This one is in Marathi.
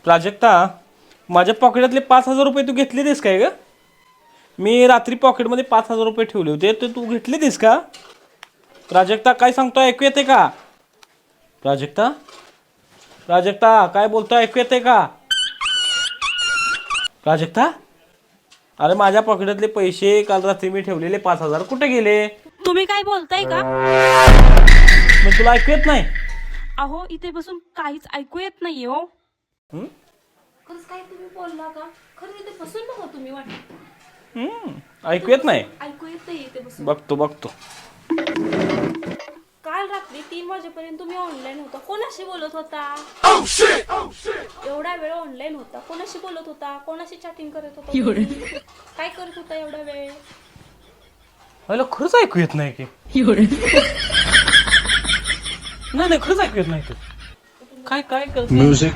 प्राजक्ता, माझ्या पॉकेटातले 5,000 रुपये तू घेतलेस काय ग? मी रात्री पॉकेटमध्ये 5,000 रुपये ठेवले होते, ते तू घेतलेस का? प्राजक्ता, काय सांगतोय ऐकू येते का? प्राजक्ता, प्राजक्ता, काय बोलतोय ऐकू येते का? प्राजक्ता, अरे माझ्या पॉकेटातले पैसे काल रात्री मी ठेवलेले 5,000 कुठे गेले? तुम्ही काय बोलताय का? मग तुला ऐकू येत नाही? अहो, इथे बसून काहीच ऐकू येत नाहीये हो. हं? खरंच काय तुम्ही बोलला का? खरं इथे बसून बघा तुम्ही वाटत. ऐकू येत नाही? ऐकू येत नाही इथे बसून. बघतो. काल रात्री 3 वाजेपर्यंत तुम्ही ऑनलाईन होता. कोणाशी बोलत होता? एवढा वेळ ऑनलाईन होता. कोणाशी बोलत होता? कोणाशी चॅटिंग करत होता तुम्ही? काय करत होता एवढा वेळ? मला खरंच ऐकू येत नाही की? नाही खरंच ऐकू येत नाही. तू काय करते?